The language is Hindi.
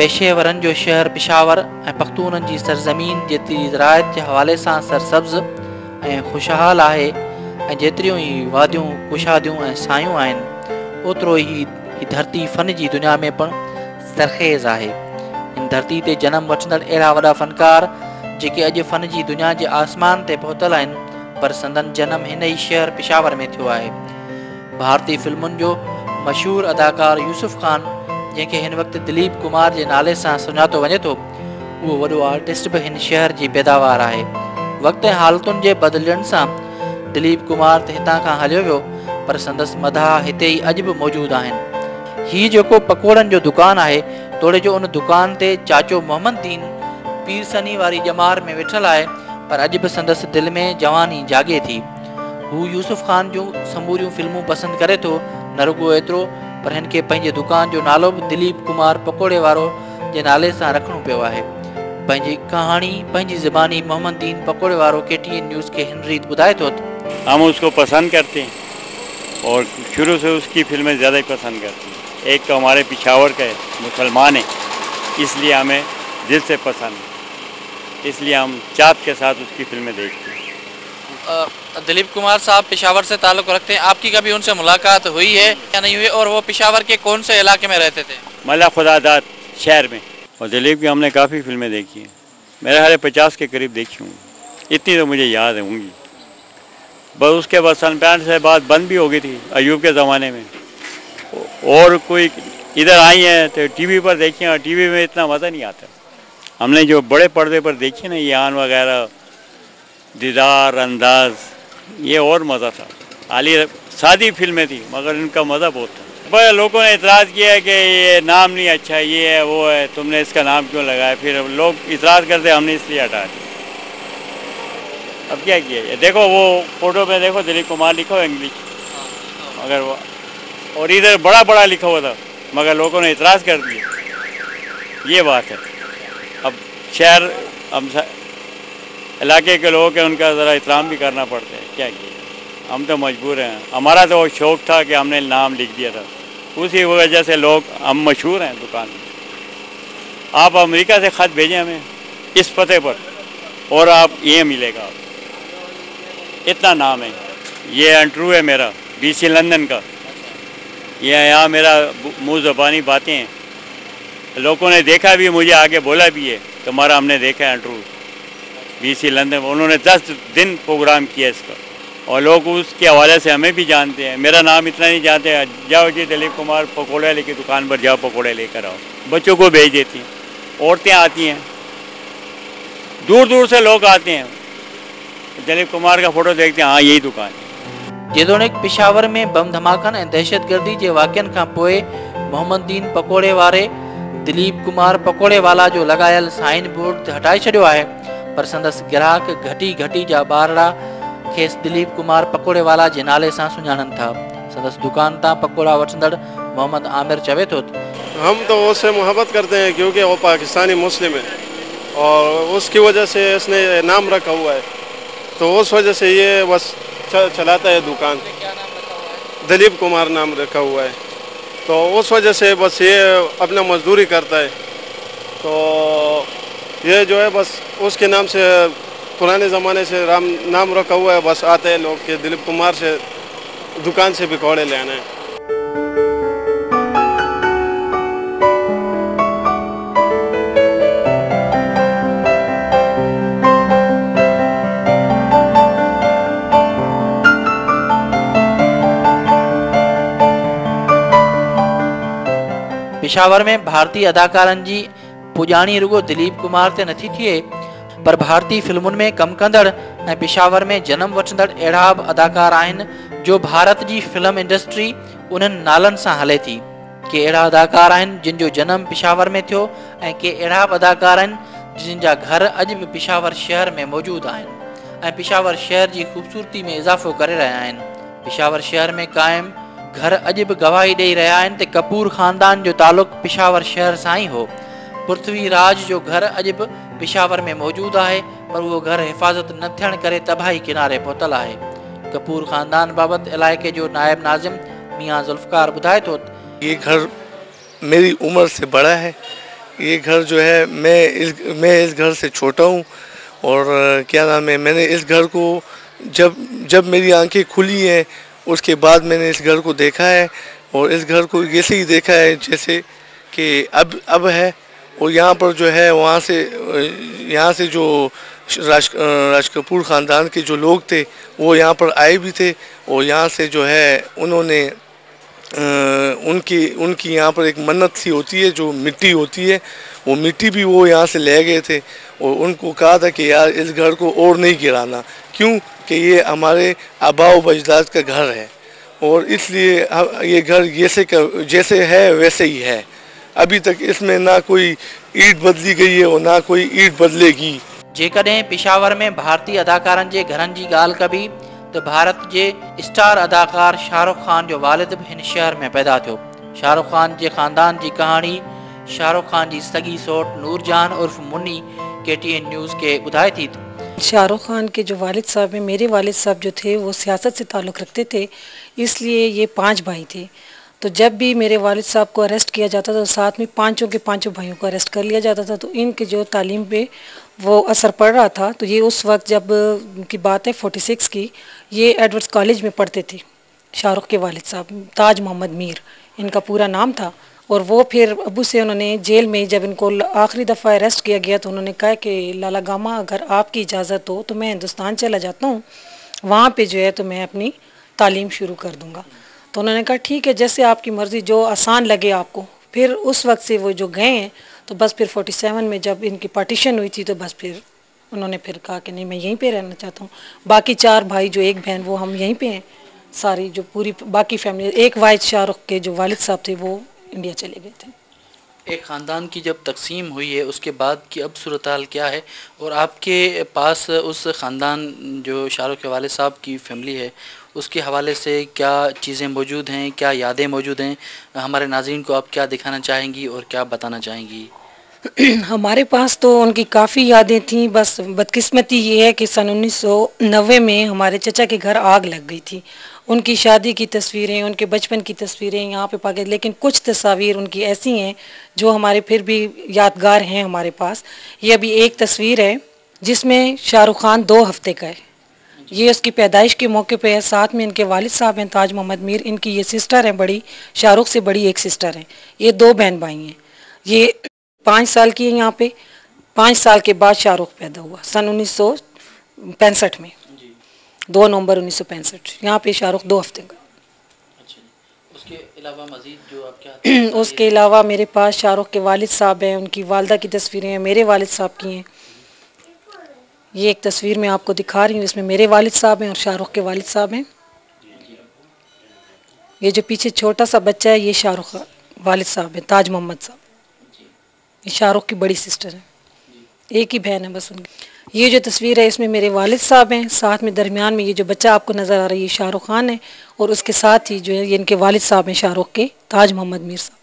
पेशेवरनि जो शहर पिशावर ऐं पख्तूननि जी सरज़मीन जेतिरी ज़राअत जे हवाले सां सरसब्ज़ ऐं ख़ुशहाल आहे ऐं जेतिरियूं ई वादियूं कुशादियूं ऐं सायूं आहिनि ओतिरो ई हीअ धरती फ़न जी दुनिया में पिणु सरखेज़ आहे। इन धरती ते जनम वठंदड़ अहिड़ा वॾा फ़नकार जेके अॼु फ़न जी दुनिया जे आसमान ते पहुतल आहिनि, पर संदन जनम हिन ई शहर पिशावर में थियो आहे। भारतीय फिल्मुनि जो मशहूर अदाकार यूसुफ खान, जंहिंखे हिन वक़्तु दिलीप कुमार जे नाले सां सुञातो वञे थो, उहो वॾो आर्टिस्ट बि हिन शहर जी पैदावार आहे। वक़्त ऐं हालतुनि जे बदिलण सां दिलीप कुमार त हितां खां हलियो वियो, पर संदसि मदाह हिते ई अॼु बि मौजूदु आहिनि। हीउ जेको पकोड़नि जो दुकानु आहे, तोड़े जो उन दुकान ते चाचो मोहम्मद दीन पीरसनी वारी ॼमार में वेठल आहे, पर अॼु बि संदसि दिलि में जवानी जाॻे थी। हू यूसुफ खान जूं समूरियूं फिल्मूं पसंदि करे थो, न रुॻो एतिरो पर हिन खे पंहिंजे दुकान जो नालो बि दिलीप कुमार पकोड़े वारो जे नाले सां रखणो पियो आहे। पंहिंजी कहाणी पंहिंजी ज़बानी मोहम्मद दीन पकोड़े वारो KTN न्यूज़ के हिन रीत ॿुधाए थो। हम उसको पसंद करते हैं और शुरू से उसकी फिल्में ज़्यादा ही पसंद करते हैं। एक तो हमारे पिशावर का है, मुसलमान है, इसलिए हमें दिल से पसंद है, इसलिए हम चाहत के साथ उसकी फिल्में देखते हैं। दिलीप कुमार साहब पिशावर से ताल्लुक़ रखते हैं, आपकी कभी उनसे मुलाकात हुई है या नहीं हुई, और वो पिशावर के कौन से इलाके में रहते थे? मल्ला खुदादाद शहर में। और दिलीप की हमने काफ़ी फिल्में देखी हैं, मेरे ख्याल 50 के करीब देखी हूँ, इतनी तो मुझे याद है होंगी। बस उसके बाद सन 65 से बाद बंद भी हो गई थी अयूब के ज़माने में, और कोई इधर आई हैं तो TV पर देखी, और TV में इतना मज़ा नहीं आता। हमने जो बड़े पर्दे पर देखी ना, ये आन वगैरह, दीदार, अंदाज, ये और मज़ा था। हाली सादी फिल्में थी मगर इनका मज़ा बहुत था। पर लोगों ने इतराज़ किया है कि ये नाम नहीं अच्छा है, ये है वो है, तुमने इसका नाम क्यों लगाया। फिर लोग इतराज़ करते, हमने इसलिए हटा दिया। अब क्या किया, देखो वो फोटो में देखो दिलीप कुमार लिखा हुआ इंग्लिश, मगर वो और इधर बड़ा बड़ा लिखा हुआ था, मगर लोगों ने इतराज़ कर दिया। ये बात है। अब शहर हम इलाके के लोग हैं, उनका ज़रा एहतराम भी करना पड़ता है, क्या किया, हम तो मजबूर हैं। हमारा तो शौक़ था कि हमने नाम लिख दिया था, उसी वजह से लोग हम मशहूर हैं दुकान में। आप अमेरिका से ख़त भेजें हमें इस पते पर और आप ये मिलेगा, इतना नाम है। ये इंटरव्यू है मेरा BC लंदन का, ये यहाँ मेरा मुँह ज़बानी बातें हैं, लोगों ने देखा भी, मुझे आगे बोला भी है, तुम्हारा हमने देखा है इंटरव्यू BC लंदन। उन्होंने 10 दिन प्रोग्राम किया इसका, और लोग उसके हवाले से हमें भी जानते हैं। मेरा नाम इतना नहीं जानते, जाओ जी दिलीप कुमार पकौड़े वाले की दुकान पर जाओ, पकौड़े लेकर आओ, बच्चों को भेज देती हैं, औरतें आती हैं, दूर दूर से लोग आते हैं, दिलीप कुमार का फ़ोटो देखते हैं, हाँ यही दुकान है। जेतोणीकि पिशावर में बम धमाकनि ऐं दहशतगर्दी जे वाक़िअनि खां पोइ मोहम्मद दीन पकोड़े वारे दिलीप कुमार पकोड़े वाला जो लॻायल साइन बोर्ड हटाए छॾियो आहे, पर संदसि ग्राहक घटी जा ॿारड़ा खेसि दिलीप कुमार पकोड़े वाला जे नाले सां सुञाणनि था। संदसि दुकान तां पकोड़ा वठंदड़ मोहम्मद आमिर चवे थो, हम तो उससे मोहब्बत करते हैं क्योंकि वो पाकिस्तानी मुस्लिम है और उसकी वजह से इसने नाम रखा हुआ है, तो उस वजह से ये बस चलाता है दुकान। क्या नाम रखा हुआ है? दिलीप कुमार नाम रखा हुआ है, तो उस वजह से बस ये अपना मजदूरी करता है। तो ये जो है बस उसके नाम से पुराने ज़माने से नाम रखा हुआ है, बस आते हैं लोग के दिलीप कुमार से दुकान से पकौड़े ले आना है। पिशावर में भारतीय अदाकारनि जी पुॼाणी रुगो दिलीप कुमार ते नथी थिए, पर भारतीय फिल्मुनि में कम कंदड़ ऐं पिशावर में जन्म वठंदड़ अहिड़ा बि अदाकार आहिनि जो भारत जी फिल्म इंडस्ट्री उन्हनि नालनि सां हले थी। के अहिड़ा अदाकार आहिनि जिन जो जन्म पिशावर में थियो, ऐं के अहिड़ा बि अदाकार आहिनि जिन जा घर अॼु बि पिशावर शहर में मौजूदु आहिनि ऐं पिशावर शहर जी ख़ूबसूरती में इज़ाफ़ो करे रहिया आहिनि। पिशावर शहर में क़ाइमु घर अॼु बि गवाही ॾेई रहिया आहिनि त कपूर ख़ानदान जो तालुक़ पिशावर शहर सां ई हो। पृथ्वी राज जो घर अॼु बि पिशावर में मौजूदु आहे, पर उहो घर हिफ़ाज़त न थियण करे तबाही किनारे पहुतल आहे। कपूर ख़ानदान बाबति इलाइक़े जो नायब नाज़िम मियाँ ज़ुल्फ़कार ॿुधाए थो, ये घर मेरी उम्र से बड़ा है, ये घर जो है मैं इस घर से छोटा हूँ और क्या नाम है, मैंने इस घर को जब मेरी आंखें खुली हैं उसके बाद मैंने इस घर को देखा है और इस घर को ऐसे ही देखा है जैसे कि अब है। और यहाँ पर जो है यहाँ से जो राज कपूर ख़ानदान के जो लोग थे वो यहाँ पर आए भी थे और यहाँ से जो है उन्होंने उनकी यहाँ पर एक मन्नत सी होती है जो मिट्टी होती है, वो मिट्टी भी वो यहाँ से ले गए थे और उनको कहा था कि यार इस घर को और नहीं गिराना, क्यों कि ये हमारे आबा व अजदाद का घर है और इसलिए ये घर जैसे है वैसे ही है। अभी तक इसमें ना कोई ईंट बदली गई है और ना कोई ईंट बदलेगी। जेकॾहिं पेशावर में भारतीय अदाकारनि जे घरनि जी ॻाल्हि कबी तो भारत जे स्टार अदाकार शाहरुख खान जो वालिद भी हिन शहर में पैदा थियो। शाहरुख खान जे ख़ानदान की कहानी शाहरुख खान की सगी सौट नूरजान उर्फ मुन्नी KTN न्यूज़ के ॿुधाए थी। शाहरुख खान के जो वालिद साहब हैं, मेरे वालिद साहब जो थे वो सियासत से ताल्लुक़ रखते थे, इसलिए ये 5 भाई थे। तो जब भी मेरे वालिद साहब को अरेस्ट किया जाता था तो साथ में पांचों भाइयों को अरेस्ट कर लिया जाता था। तो इनके जो तालीम पे वो असर पड़ रहा था। तो ये उस वक्त जब की बात है 46 की, ये एडवर्ड्स कॉलेज में पढ़ते थे। शाहरुख के वालिद साहब ताज मोहम्मद मीर इनका पूरा नाम था। और वो फिर अबू से उन्होंने जेल में जब इनको आखिरी दफ़ा अरेस्ट किया गया तो उन्होंने कहा कि लाला गामा अगर आपकी इजाज़त हो तो मैं हिंदुस्तान चला जाता हूँ, वहाँ पे जो है तो मैं अपनी तालीम शुरू कर दूँगा। तो उन्होंने कहा ठीक है, जैसे आपकी मर्ज़ी, जो आसान लगे आपको। फिर उस वक्त से वो जो गए हैं तो बस फिर 47 में जब इनकी पार्टीशन हुई थी तो बस फिर उन्होंने फिर कहा कि नहीं मैं यहीं पे रहना चाहता हूँ। बाकी 4 भाई जो 1 बहन वो हम यहीं पे हैं, सारी जो पूरी बाकी फैमिली। एक वाहिद शाहरुख के जो वालिद साहब थे वो इंडिया चले गए थे। एक ख़ानदान की जब तकसीम हुई है उसके बाद की अब सूरत हाल क्या है और आपके पास उस ख़ानदान जो शाहरुख के वालिद साहब की फैमिली है उसके हवाले से क्या चीज़ें मौजूद हैं, क्या यादें मौजूद हैं? हमारे नाज़रीन को आप क्या दिखाना चाहेंगी और क्या बताना चाहेंगी? हमारे पास तो उनकी काफ़ी यादें थीं। बस बदकिस्मती ये है कि सन 1990 में हमारे चचा के घर आग लग गई थी। उनकी शादी की तस्वीरें, उनके बचपन की तस्वीरें यहाँ पे पा गए, लेकिन कुछ तस्वीर उनकी ऐसी हैं जो हमारे फिर भी यादगार हैं हमारे पास। ये अभी एक तस्वीर है जिसमें शाहरुख खान 2 हफ्ते का है। ये उसकी पैदाइश के मौके पे है। साथ में इनके वालिद साहब हैं ताज मोहम्मद मीर, इनकी ये सिस्टर हैं बड़ी, शाहरुख से बड़ी एक सिस्टर हैं। ये 2 बहन भाई हैं। ये 5 साल की है यहाँ पे। 5 साल के बाद शाहरुख पैदा हुआ सन 1965 में, 2 नवंबर 1965। यहाँ पे शाहरुख 2 हफ्ते का। उसके अलावा मज़ीद जो आपके उसके अलावा मेरे पास शाहरुख के वालिद साहब हैं, उनकी वालदा की तस्वीरें हैं, मेरे वालिद साहब की हैं। ये एक तस्वीर मैं आपको दिखा रही हूँ, इसमें मेरे वालिद साहब हैं और शाहरुख के वालिद साहब हैं। ये जो पीछे छोटा सा बच्चा है ये शाहरुख वालिद साहब हैं, ताज मोहम्मद साहब। ये शाहरुख की बड़ी सिस्टर है, एक ही बहन है बस उनकी। ये जो तस्वीर है इसमें मेरे वालिद साहब हैं, साथ में दरमियान में ये जो बच्चा आपको नज़र आ रहा है ये शाहरुख खान है और उसके साथ ही जो है ये इनके वालिद साहब हैं शाहरुख के, ताज मोहम्मद मीर साहब।